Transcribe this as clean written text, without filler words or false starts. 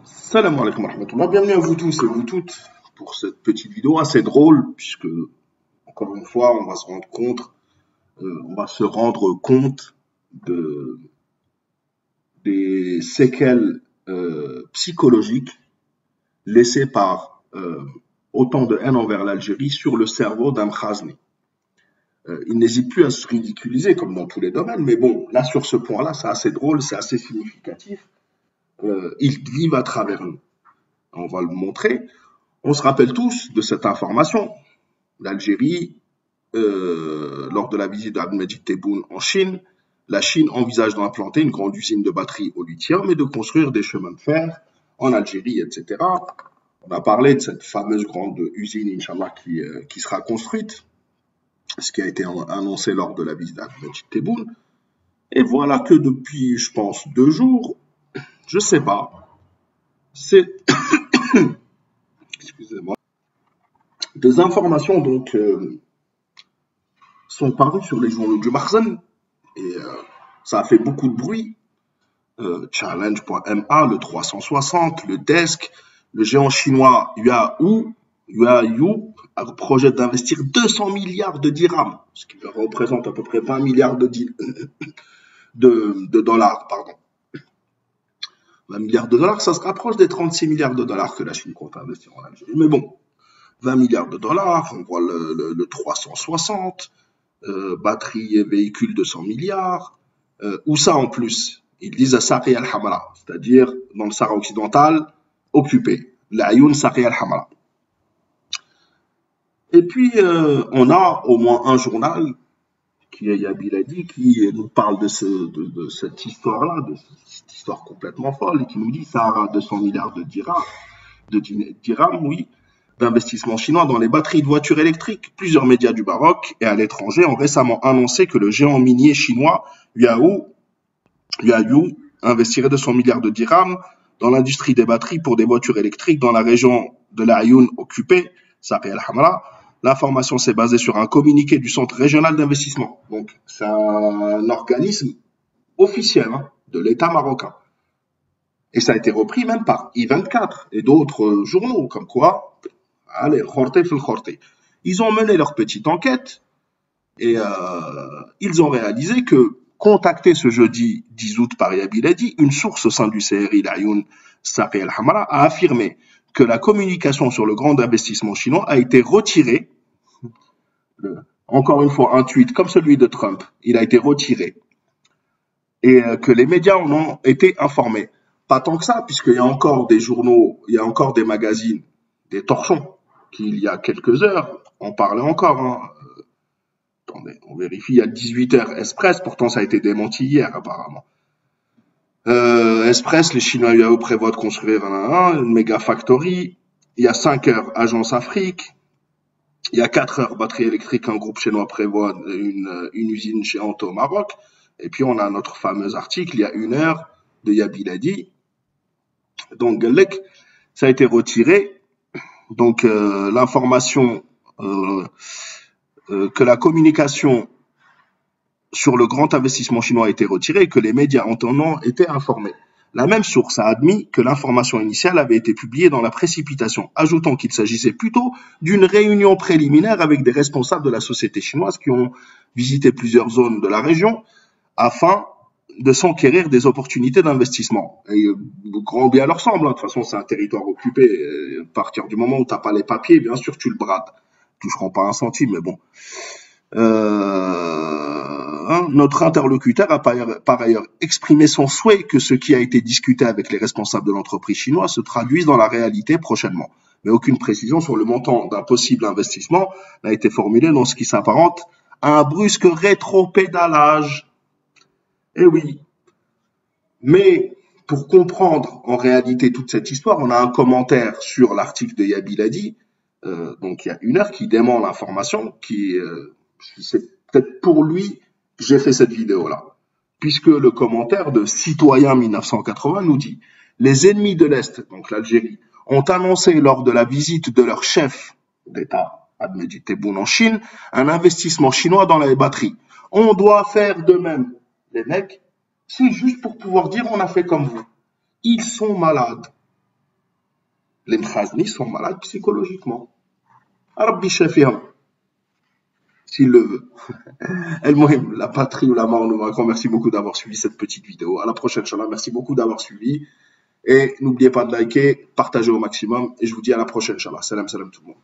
Salam alaikum wa rahmatullah. Bienvenue à vous tous et vous toutes pour cette petite vidéo assez drôle puisque, encore une fois, on va se rendre compte de, des séquelles psychologiques laissées par autant de haine envers l'Algérie sur le cerveau d'un Mkhazni. Il n'hésite plus à se ridiculiser comme dans tous les domaines, mais bon, là sur ce point-là, c'est assez drôle, c'est assez significatif. Ils vivent à travers nous. On va le montrer. On se rappelle tous de cette information. L'Algérie, lors de la visite d'Ahmed Tebboune en Chine, la Chine envisage d'implanter une grande usine de batteries au lithium et de construire des chemins de fer en Algérie, etc. On a parlé de cette fameuse grande usine, Inch'Allah, qui sera construite, ce qui a été annoncé lors de la visite d'Ahmed Tebboune. Et voilà que depuis, je pense, 2 jours, je sais pas, c'est excusez-moi, des informations donc sont parues sur les journaux du Makhzen et ça a fait beaucoup de bruit. Challenge.ma, le 360, le Desk, le géant chinois Huayu projette d'investir 200 milliards de dirhams, ce qui représente à peu près 20 milliards de dollars, pardon. 20 milliards de dollars, ça se rapproche des 36 milliards de dollars que la Chine compte investir en Algérie. Mais bon, 20 milliards de dollars, on voit le 360, batterie et véhicules de 100 milliards. Où ça en plus? Ils disent à Saqi al-Hamra, c'est-à-dire dans le Sahara occidental, occupé. L'Ayoun Saqi al-Hamra. Et puis, on a au moins un journal, qui est Yabiladi, qui nous parle de cette histoire-là, de cette histoire complètement folle, et qui nous dit Sahara 200 milliards de dirhams, oui, d'investissement chinois dans les batteries de voitures électriques. Plusieurs médias du Maroc et à l'étranger ont récemment annoncé que le géant minier chinois Huayu investirait 200 milliards de dirhams dans l'industrie des batteries pour des voitures électriques dans la région de l'Ayoun occupée, Saqi al-Hamra. L'information s'est basée sur un communiqué du Centre régional d'investissement. Donc, c'est un organisme officiel de l'État marocain. Et ça a été repris même par I24 et d'autres journaux, comme quoi, allez, khorté fil khorté. Ils ont mené leur petite enquête et ils ont réalisé que, contacté ce jeudi 10 août par Yabiladi, une source au sein du CRI l'Ayoun Saqi al-Hamra a affirmé que la communication sur le grand investissement chinois a été retirée. Encore une fois, un tweet comme celui de Trump, il a été retiré. Et que les médias en ont été informés. Pas tant que ça, puisqu'il y a encore des journaux, il y a encore des magazines, des torchons, qui il y a quelques heures, en parlaient encore. Attendez, on vérifie, il y a 18h Express, pourtant ça a été démenti hier apparemment. Express, les Chinois UAO prévoient de construire une méga factory. Il y a 5h Agence Afrique. Il y a 4h batterie électrique, un groupe chinois prévoit une usine géante au Maroc. Et puis on a notre fameux article, il y a 1 heure, de Yabiladi. Donc Galek, ça a été retiré. Donc l'information que la communication sur le grand investissement chinois a été retirée et que les médias en ont été informés. La même source a admis que l'information initiale avait été publiée dans la précipitation, ajoutant qu'il s'agissait plutôt d'une réunion préliminaire avec des responsables de la société chinoise qui ont visité plusieurs zones de la région afin de s'enquérir des opportunités d'investissement. Et grand bien leur semble, de toute façon c'est un territoire occupé, à partir du moment où tu n'as pas les papiers, bien sûr tu le brades. Tu ne toucheront pas un centime, mais bon. Notre interlocuteur a par ailleurs exprimé son souhait que ce qui a été discuté avec les responsables de l'entreprise chinoise se traduise dans la réalité prochainement. Mais aucune précision sur le montant d'un possible investissement n'a été formulée dans ce qui s'apparente à un brusque rétropédalage. Eh oui. Mais pour comprendre en réalité toute cette histoire, on a un commentaire sur l'article de Yabiladi, donc il y a 1 heure, qui dément l'information, c'est peut-être pour lui que j'ai fait cette vidéo-là. Puisque le commentaire de Citoyen 1980 nous dit « Les ennemis de l'Est, donc l'Algérie, ont annoncé lors de la visite de leur chef d'État, Ahmed Tebboune en Chine, un investissement chinois dans les batteries. On doit faire de même. » Les mecs, c'est juste pour pouvoir dire « on a fait comme vous ». Ils sont malades. les Mkhazni sont malades psychologiquement. Rabbi Shafiham, s'il le veut. El-Mohim, la patrie ou la mort nous manqueront. Merci beaucoup d'avoir suivi cette petite vidéo. À la prochaine, Inch'Allah. Merci beaucoup d'avoir suivi. Et n'oubliez pas de liker, partager au maximum. Et je vous dis à la prochaine, Inch'Allah. Salam, salam tout le monde.